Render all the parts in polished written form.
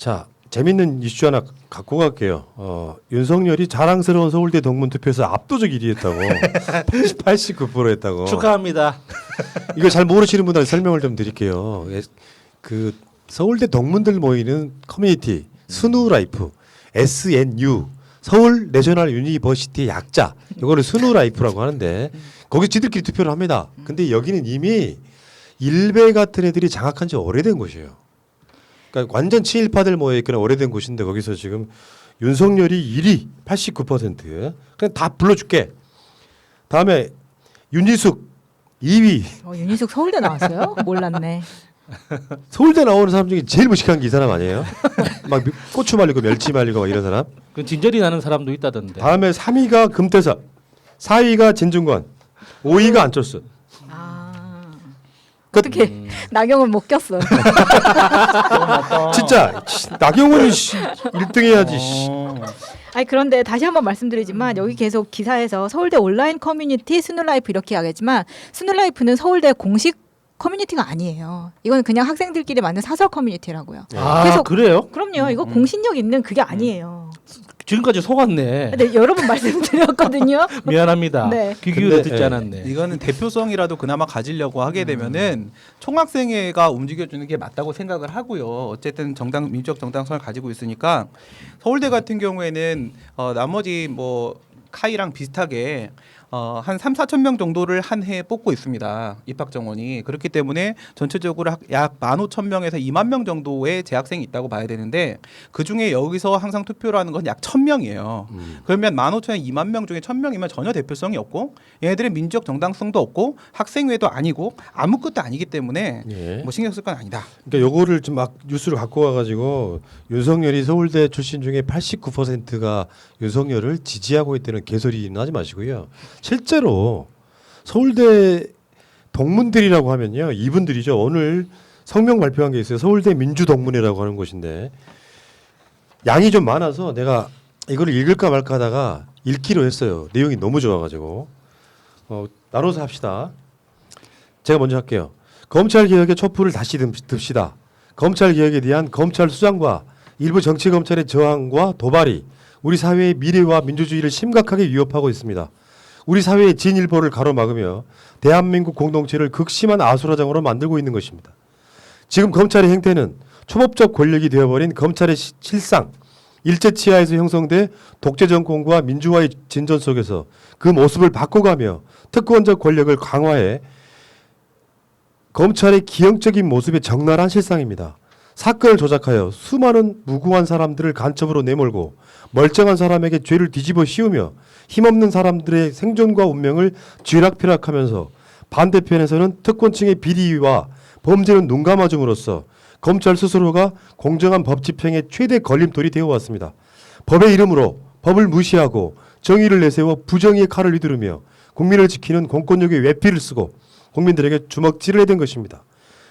자, 재밌는 이슈 하나 갖고 갈게요. 윤석열이 자랑스러운 서울대 동문 투표에서 압도적 1위 했다고. 89% 했다고. 축하합니다. 이거 잘 모르시는 분들 설명을 좀 드릴게요. 그 서울대 동문들 모이는 커뮤니티 스누라이프 SNU 서울 내셔널 유니버시티의 약자. 이거를 스누라이프라고 하는데 거기 지들끼리 투표를 합니다. 근데 여기는 이미 일베 같은 애들이 장악한 지 오래된 곳이에요. 그러니까 완전 친일파들 모여있거나 오래된 곳인데 거기서 지금 윤석열이 1위 89% 그냥 다 불러줄게. 다음에 윤희숙 2위. 윤희숙 서울대 나왔어요? 몰랐네. 서울대 나오는 사람 중에 제일 무식한 게 이 사람 아니에요? 막 고추 말리고 멸치 말리고 막 이런 사람. 그 진저리 나는 사람도 있다던데. 다음에 3위가 금태섭, 4위가 진중권, 5위가 안철수. 어떻게 나경을 못 꼈어. 진짜 나경원이 1등 해야지. 아니 그런데 다시 한번 말씀드리지만 여기 계속 기사에서 서울대 온라인 커뮤니티 스누라이프 이렇게 하겠지만 스누라이프는 서울대 공식 커뮤니티가 아니에요. 이건 그냥 학생들끼리 만든 사설 커뮤니티라고요. 아 계속 그래요? 그럼요. 이거 공신력 있는 그게 아니에요. 지금까지 속았네. 근데 여러 번 말씀드렸거든요. 미안합니다. 네. 귀 기울여 근데, 듣지 않았네. 이거는 대표성이라도 그나마 가지려고 하게 되면은 총학생회가 움직여주는 게 맞다고 생각을 하고요. 어쨌든 정당 민주적 정당성을 가지고 있으니까 서울대 같은 경우에는 나머지 뭐 카이랑 비슷하게 한 3, 4천 명 정도를 한 해에 뽑고 있습니다. 입학 정원이. 그렇기 때문에 전체적으로 약 15,000명에서 2만 명 정도의 재학생이 있다고 봐야 되는데 그중에 여기서 항상 투표를 하는 건 약 1,000명이에요. 그러면 15,000에 2만 명 중에 1,000명이면 전혀 대표성이 없고 얘네들의 민주적 정당성도 없고 학생회도 아니고 아무것도 아니기 때문에 예. 뭐 신경 쓸 건 아니다. 그러니까 요거를 좀 막 뉴스를 갖고 와가지고 윤석열이 서울대 출신 중에 89%가 윤석열을 지지하고 있다는 개소리는 하지 마시고요. 실제로 서울대 동문들이라고 하면요. 이분들이죠. 오늘 성명 발표한 게 있어요. 서울대 민주동문회라고 하는 곳인데 양이 좀 많아서 내가 이거를 읽을까 말까 하다가 읽기로 했어요. 내용이 너무 좋아가지고 나눠서 합시다. 제가 먼저 할게요. 검찰개혁의 촛불을 다시 듭시다. 검찰개혁에 대한 검찰 수장과 일부 정치검찰의 저항과 도발이 우리 사회의 미래와 민주주의를 심각하게 위협하고 있습니다. 우리 사회의 진일보를 가로막으며 대한민국 공동체를 극심한 아수라장으로 만들고 있는 것입니다. 지금 검찰의 행태는 초법적 권력이 되어버린 검찰의 실상, 일제치하에서 형성돼 독재 정권과 민주화의 진전 속에서 그 모습을 바꿔가며 특권적 권력을 강화해 검찰의 기형적인 모습의 적나라한 실상입니다. 사건을 조작하여 수많은 무고한 사람들을 간첩으로 내몰고 멀쩡한 사람에게 죄를 뒤집어 씌우며 힘없는 사람들의 생존과 운명을 쥐락펴락하면서 반대편에서는 특권층의 비리와 범죄는 눈 감아줌으로써 검찰 스스로가 공정한 법 집행의 최대 걸림돌이 되어왔습니다. 법의 이름으로 법을 무시하고 정의를 내세워 부정의의 칼을 휘두르며 국민을 지키는 공권력의 외피를 쓰고 국민들에게 주먹질을 해댄 것입니다.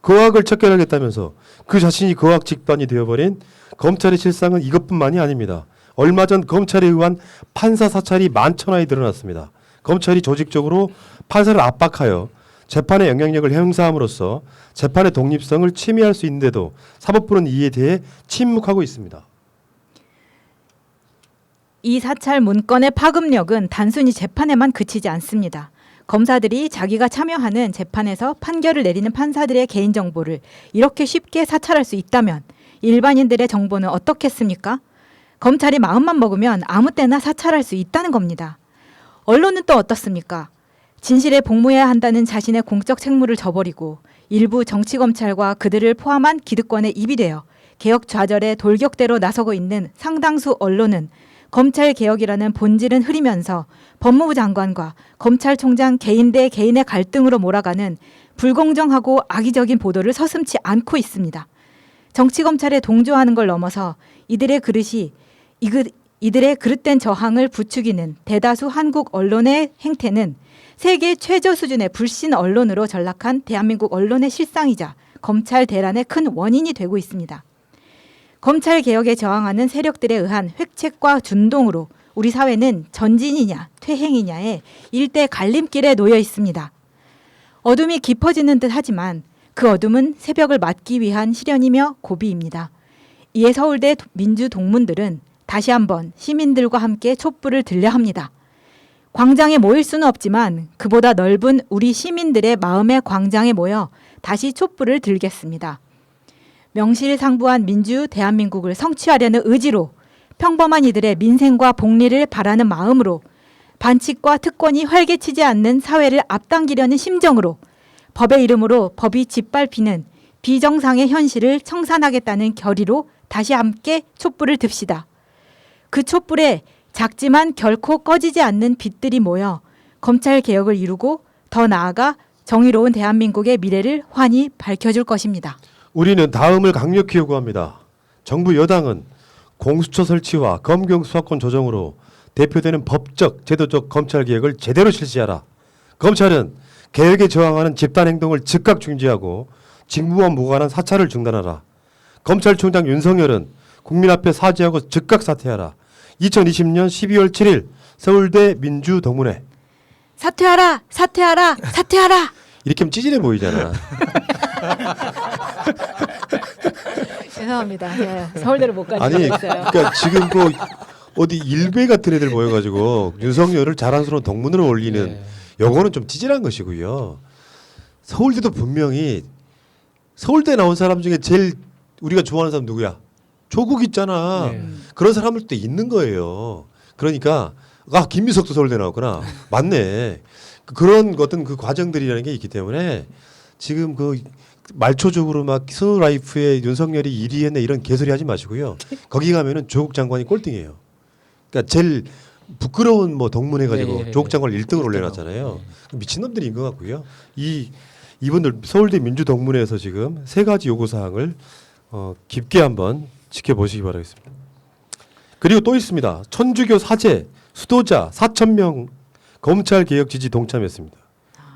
그 악을 척결하겠다면서 그 자신이 그 악 직반이 되어버린 검찰의 실상은 이것뿐만이 아닙니다. 얼마 전 검찰에 의한 판사 사찰이 만천하에 드러났습니다. 검찰이 조직적으로 판사를 압박하여 재판의 영향력을 행사함으로써 재판의 독립성을 침해할 수 있는데도 사법부는 이에 대해 침묵하고 있습니다. 이 사찰 문건의 파급력은 단순히 재판에만 그치지 않습니다. 검사들이 자기가 참여하는 재판에서 판결을 내리는 판사들의 개인정보를 이렇게 쉽게 사찰할 수 있다면 일반인들의 정보는 어떻겠습니까? 검찰이 마음만 먹으면 아무 때나 사찰할 수 있다는 겁니다. 언론은 또 어떻습니까? 진실에 복무해야 한다는 자신의 공적 책무를 저버리고 일부 정치검찰과 그들을 포함한 기득권에 입이 되어 개혁 좌절의 돌격대로 나서고 있는 상당수 언론은 검찰개혁이라는 본질은 흐리면서 법무부 장관과 검찰총장 개인 대 개인의 갈등으로 몰아가는 불공정하고 악의적인 보도를 서슴지 않고 있습니다. 정치검찰에 동조하는 걸 넘어서 이들의 그릇된 저항을 부추기는 대다수 한국 언론의 행태는 세계 최저 수준의 불신 언론으로 전락한 대한민국 언론의 실상이자 검찰 대란의 큰 원인이 되고 있습니다. 검찰개혁에 저항하는 세력들에 의한 획책과 준동으로 우리 사회는 전진이냐 퇴행이냐의 일대 갈림길에 놓여 있습니다. 어둠이 깊어지는 듯 하지만 그 어둠은 새벽을 맞기 위한 시련이며 고비입니다. 이에 서울대 민주동문들은 다시 한번 시민들과 함께 촛불을 들려 합니다. 광장에 모일 수는 없지만 그보다 넓은 우리 시민들의 마음의 광장에 모여 다시 촛불을 들겠습니다. 명실상부한 민주 대한민국을 성취하려는 의지로 평범한 이들의 민생과 복리를 바라는 마음으로 반칙과 특권이 활개치지 않는 사회를 앞당기려는 심정으로 법의 이름으로 법이 짓밟히는 비정상의 현실을 청산하겠다는 결의로 다시 함께 촛불을 듭시다. 그 촛불에 작지만 결코 꺼지지 않는 빛들이 모여 검찰 개혁을 이루고 더 나아가 정의로운 대한민국의 미래를 환히 밝혀줄 것입니다. 우리는 다음을 강력히 요구합니다. 정부 여당은 공수처 설치와 검경 수사권 조정으로 대표되는 법적, 제도적 검찰 개혁을 제대로 실시하라. 검찰은 개혁에 저항하는 집단 행동을 즉각 중지하고 직무와 무관한 사찰을 중단하라. 검찰총장 윤석열은 국민 앞에 사죄하고 즉각 사퇴하라. 2020년 12월 7일 서울대 민주동문회. 사퇴하라! 사퇴하라! 사퇴하라! 이렇게 하면 찌질해 보이잖아. 죄송합니다. 네, 서울대를 못 가지고 아니, 있어요. 그러니까 지금 뭐 어디 일베 같은 애들 모여가지고 윤석열을 자랑스러운 동문으로 올리는 네. 요거는 좀 찌질한 것이고요. 서울대도 분명히 서울대 나온 사람 중에 제일 우리가 좋아하는 사람 누구야? 조국 있잖아. 네. 그런 사람들도 있는 거예요. 그러니까 김미석도 서울대 나왔구나. 맞네. 그런 어떤 그 과정들이라는 게 있기 때문에 지금 그 말초적으로 막 스노라이프에 윤석열이 1위 했네 이런 개소리 하지 마시고요. 거기 가면은 조국 장관이 꼴등이에요. 그러니까 제일 부끄러운 뭐 동문회 가지고 네. 조국 장관을 1등을 올려놨잖아요. 미친놈들인 것 같고요. 이분들 서울대 민주동문회에서 지금 3가지 요구사항을 깊게 한번 지켜보시기 바라겠습니다. 그리고 또 있습니다. 천주교 사제, 수도자 4,000명 검찰개혁 지지 동참했습니다.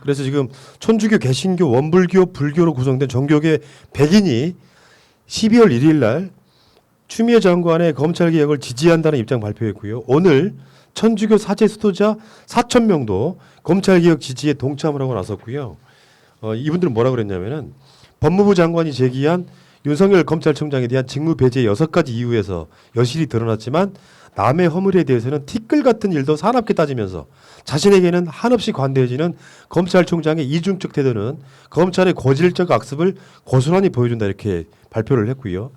그래서 지금 천주교, 개신교, 원불교, 불교로 구성된 종교계 100인이 12월 1일 날 추미애 장관의 검찰개혁을 지지한다는 입장 발표했고요. 오늘 천주교 사제, 수도자 4,000명도 검찰개혁 지지에 동참을 하고 나섰고요. 이분들은 뭐라 그랬냐면은 법무부 장관이 제기한 윤석열 검찰총장에 대한 직무 배제 6가지 이유에서 여실히 드러났지만 남의 허물에 대해서는 티끌 같은 일도 사납게 따지면서 자신에게는 한없이 관대해지는 검찰총장의 이중적 태도는 검찰의 고질적 악습을 고스란히 보여준다 이렇게 발표를 했고요.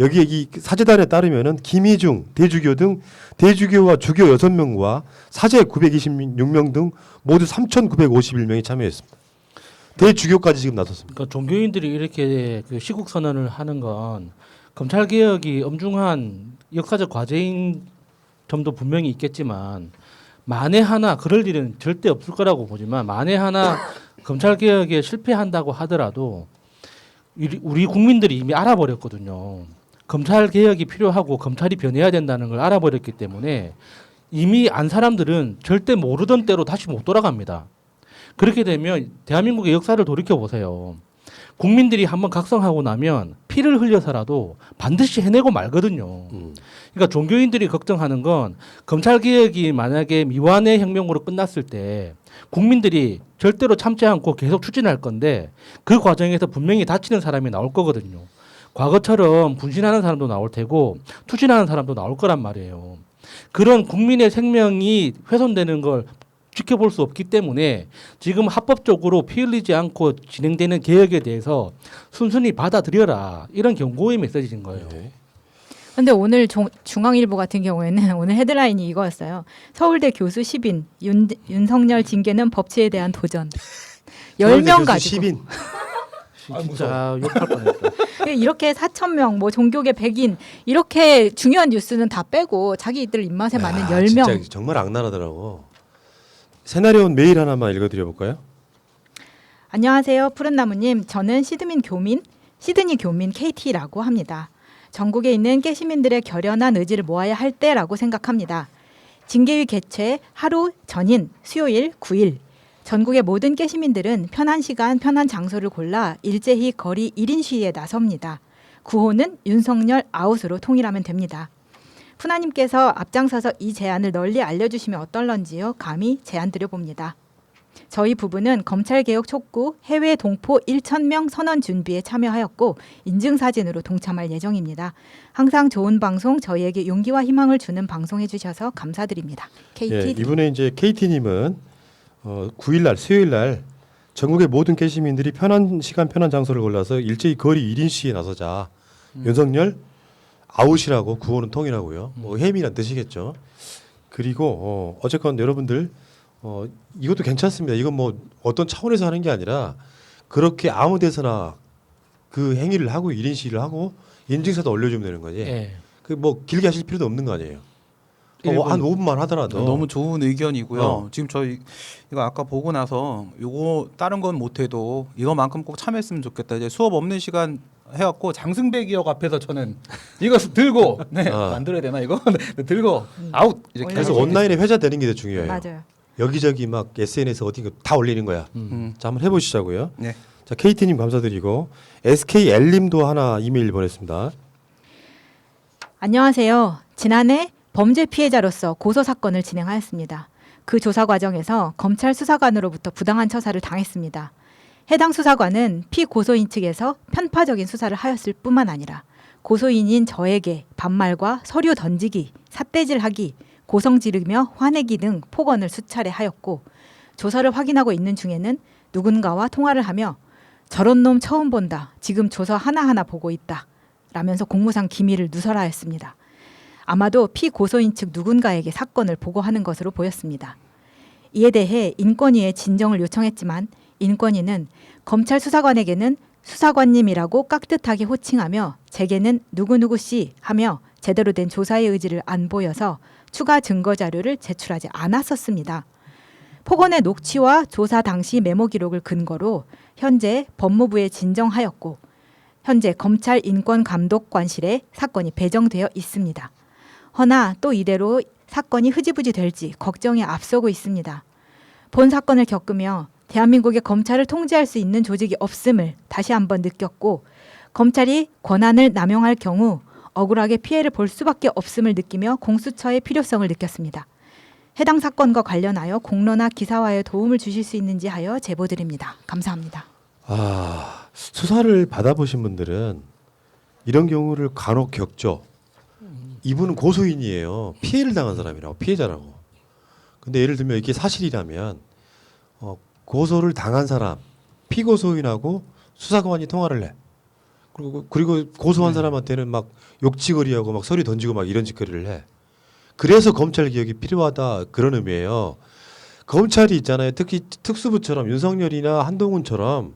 여기에 이 사제단에 따르면은 김희중 대주교 등 대주교와 주교 6명과 사제 926명 등 모두 3,951명이 참여했습니다. 대주교까지 지금 나섰습니다. 그러니까 종교인들이 이렇게 그 시국 선언을 하는 건 검찰 개혁이 엄중한 역사적 과제인 점도 분명히 있겠지만 만에 하나 그럴 일은 절대 없을 거라고 보지만 만에 하나 검찰 개혁에 실패한다고 하더라도 우리 국민들이 이미 알아버렸거든요. 검찰 개혁이 필요하고 검찰이 변해야 된다는 걸 알아버렸기 때문에 이미 안 사람들은 절대 모르던 때로 다시 못 돌아갑니다. 그렇게 되면 대한민국의 역사를 돌이켜 보세요. 국민들이 한번 각성하고 나면 피를 흘려서라도 반드시 해내고 말거든요. 그러니까 종교인들이 걱정하는 건 검찰 개혁이 만약에 미완의 혁명으로 끝났을 때 국민들이 절대로 참지 않고 계속 추진할 건데 그 과정에서 분명히 다치는 사람이 나올 거거든요. 과거처럼 분신하는 사람도 나올 테고 투신하는 사람도 나올 거란 말이에요. 그런 국민의 생명이 훼손되는 걸 지켜볼 수 없기 때문에 지금 합법적으로 피 흘리지 않고 진행되는 개혁에 대해서 순순히 받아들여라 이런 경고의 메시지인 거예요. 근데 오늘 중앙일보 같은 경우에는 오늘 헤드라인이 이거였어요. 서울대 교수 10인 윤석열 징계는 법치에 대한 도전. 10명 가지고. 10인. 진짜 욕할 뻔했다. 이렇게 4,000명, 뭐 종교계 100인 이렇게 중요한 뉴스는 다 빼고 자기들 입맛에 맞는 10명. 진짜 정말 악랄하더라고. 새나리온 메일 하나만 읽어드려볼까요? 안녕하세요. 푸른나무님. 저는 시드니 교민 KT라고 합니다. 전국에 있는 깨시민들의 결연한 의지를 모아야 할 때라고 생각합니다. 징계위 개최 하루 전인 수요일 9일 전국의 모든 깨시민들은 편한 시간, 편한 장소를 골라 일제히 거리 1인 시위에 나섭니다. 구호는 윤석열 아웃으로 통일하면 됩니다. 푸나님께서 앞장서서 이 제안을 널리 알려주시면 어떨런지요? 감히 제안 드려봅니다. 저희 부부는 검찰개혁 촉구 해외 동포 1,000명 선언 준비에 참여하였고 인증사진으로 동참할 예정입니다. 항상 좋은 방송, 저희에게 용기와 희망을 주는 방송해 주셔서 감사드립니다. KT. 예, 이번에 이제 KT님은 9일날 수요일날 전국의 모든 개시민들이 편한 시간 편한 장소를 골라서 일제히 거리 1인 시위에 나서자. 윤석열 아웃이라고 구호는 통일하고요. 뭐 해임이란 뜻이겠죠. 그리고 어쨌건 여러분들 이것도 괜찮습니다. 이건 뭐 어떤 차원에서 하는 게 아니라 그렇게 아무 데서나 그 행위를 하고 1인 시위를 하고 인증서도 올려주면 되는 거지. 예. 그 뭐 길게 하실 필요도 없는 거 아니에요. 한 5분만 하더라도. 너무 좋은 의견이고요. 어. 지금 저희 이거 아까 보고 나서 요거 다른 건 못해도 이거만큼 꼭 참여했으면 좋겠다. 이제 수업 없는 시간 해갖고 장승배 기억 앞에서 저는 이거 들고 만들어야 되나 이거 네, 들고 아웃 이렇게 그래서 올려주세요. 온라인에 회자되는 게 더 중요해요. 맞아요. 여기저기 막 SNS 어디 다 올리는 거야. 자 한번 해보시자고요. 네. 자 KT님 감사드리고 SKL님도 하나 이메일 보냈습니다. 안녕하세요. 지난해 범죄 피해자로서 고소 사건을 진행하였습니다. 그 조사 과정에서 검찰 수사관으로부터 부당한 처사를 당했습니다. 해당 수사관은 피고소인 측에서 편파적인 수사를 하였을 뿐만 아니라 고소인인 저에게 반말과 서류 던지기, 삿대질하기, 고성 지르며 화내기 등 폭언을 수차례 하였고 조서를 확인하고 있는 중에는 누군가와 통화를 하며 저런 놈 처음 본다. 지금 조서 하나하나 보고 있다. 라면서 공무상 기밀을 누설하였습니다. 아마도 피고소인 측 누군가에게 사건을 보고하는 것으로 보였습니다. 이에 대해 인권위에 진정을 요청했지만 인권위는 검찰 수사관에게는 수사관님이라고 깍듯하게 호칭하며 제게는 누구누구 씨 하며 제대로 된 조사의 의지를 안 보여서 추가 증거 자료를 제출하지 않았었습니다. 폭언의 녹취와 조사 당시 메모 기록을 근거로 현재 법무부에 진정하였고 현재 검찰 인권감독관실에 사건이 배정되어 있습니다. 허나 또 이대로 사건이 흐지부지 될지 걱정이 앞서고 있습니다. 본 사건을 겪으며 대한민국의 검찰을 통제할 수 있는 조직이 없음을 다시 한번 느꼈고 검찰이 권한을 남용할 경우 억울하게 피해를 볼 수밖에 없음을 느끼며 공수처의 필요성을 느꼈습니다. 해당 사건과 관련하여 공로나 기사화에 도움을 주실 수 있는지 하여 제보드립니다. 감사합니다. 수사를 받아보신 분들은 이런 경우를 간혹 겪죠. 이분은 고소인이에요. 피해를 당한 사람이라고 피해자라고. 근데 예를 들면 이게 사실이라면 고소를 당한 사람 피고소인하고 수사관이 통화를 해. 그리고 고소한 사람한테는 막 욕지거리하고 막 서류 던지고 막 이런 짓거리를 해. 그래서 검찰 개혁이 필요하다 그런 의미예요. 검찰이 있잖아요. 특히 특수부처럼 윤석열이나 한동훈처럼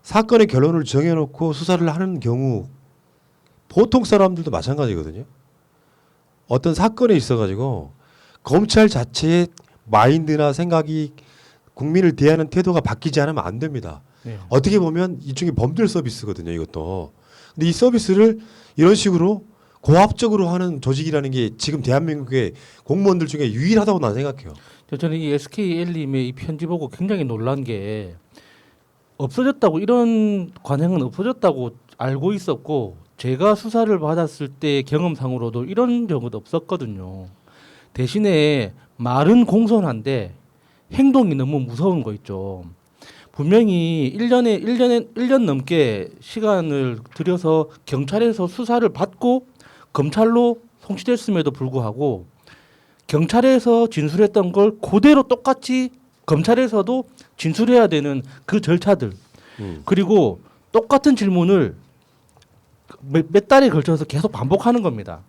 사건의 결론을 정해놓고 수사를 하는 경우 보통 사람들도 마찬가지거든요. 어떤 사건에 있어가지고 검찰 자체의 마인드나 생각이 국민을 대하는 태도가 바뀌지 않으면 안 됩니다. 네. 어떻게 보면 일종의 범죄 서비스거든요. 이것도. 근데 이 서비스를 이런 식으로 고압적으로 하는 조직이라는 게 지금 대한민국의 공무원들 중에 유일하다고 난 생각해요. 저는 이 SKL님의 이 편지 보고 굉장히 놀란 게 없어졌다고 이런 관행은 없어졌다고 알고 있었고 제가 수사를 받았을 때 경험상으로도 이런 경우도 없었거든요. 대신에 말은 공손한데 행동이 너무 무서운 거 있죠. 분명히 1년 넘게 시간을 들여서 경찰에서 수사를 받고 검찰로 송치됐음에도 불구하고 경찰에서 진술했던 걸 그대로 똑같이 검찰에서도 진술해야 되는 그 절차들 그리고 똑같은 질문을 몇 달에 걸쳐서 계속 반복하는 겁니다.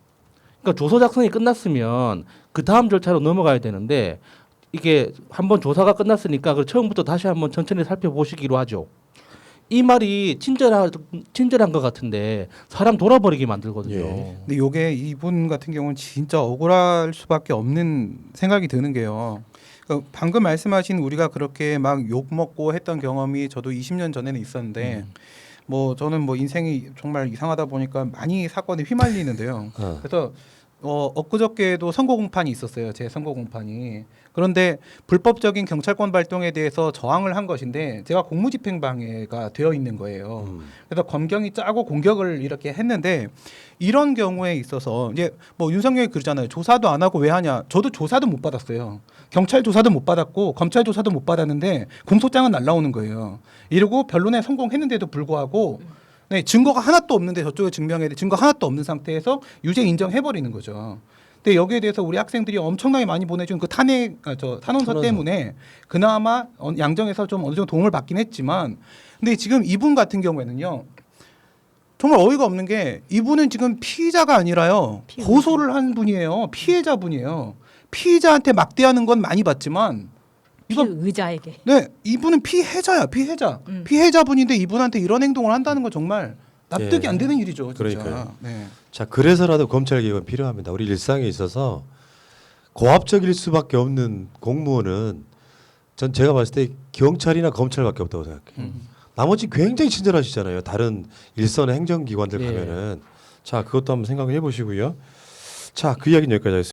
그러니까 조서 작성이 끝났으면 그 다음 절차로 넘어가야 되는데 이게 한번 조사가 끝났으니까 그 처음부터 다시 한번 천천히 살펴보시기로 하죠. 이 말이 친절한 것 같은데 사람 돌아버리게 만들거든요. 예. 근데 요게 이분 같은 경우는 진짜 억울할 수밖에 없는 생각이 드는 게요. 그러니까 방금 말씀하신 우리가 그렇게 막 욕 먹고 했던 경험이 저도 20년 전에는 있었는데 뭐 저는 뭐 인생이 정말 이상하다 보니까 많이 사건에 휘말리는데요. 그래서 엊그저께도 선거 공판이 있었어요. 제 선거 공판이. 그런데 불법적인 경찰권 발동에 대해서 저항을 한 것인데 제가 공무집행방해가 되어 있는 거예요. 그래서 검경이 짜고 공격을 이렇게 했는데 이런 경우에 있어서 이제 뭐 윤석열이 그러잖아요. 조사도 안 하고 왜 하냐. 저도 조사도 못 받았어요. 경찰 조사도 못 받았고 검찰 조사도 못 받았는데 공소장은 날라오는 거예요. 이러고 변론에 성공했는데도 불구하고 네, 증거가 하나도 없는데 저쪽에 증명해야 돼. 증거 하나도 없는 상태에서 유죄 인정해버리는 거죠. 근데 여기에 대해서 우리 학생들이 엄청나게 많이 보내준 그 탄원서 때문에 그나마 양정에서 좀 어느 정도 도움을 받긴 했지만 근데 지금 이분 같은 경우에는요. 정말 어이가 없는 게 이분은 지금 피의자가 아니라요. 고소를 한 분이에요. 피해자분이에요. 피의자한테 막대하는 건 많이 봤지만 피의자에게. 네, 이분은 피해자야, 피해자. 피해자분인데 이분한테 이런 행동을 한다는 건 정말 납득이 예. 안 되는 일이죠, 진짜. 그러니까요. 네. 자, 그래서라도 검찰 개혁은 필요합니다. 우리 일상에 있어서 고압적일 수밖에 없는 공무원은 전 제가 봤을 때 경찰이나 검찰밖에 없다고 생각해요. 나머지 굉장히 친절하시잖아요. 다른 일선의 행정기관들 예. 가면은 자, 그것도 한번 생각을 해보시고요. 자, 그 이야기는 여기까지 하겠습니다.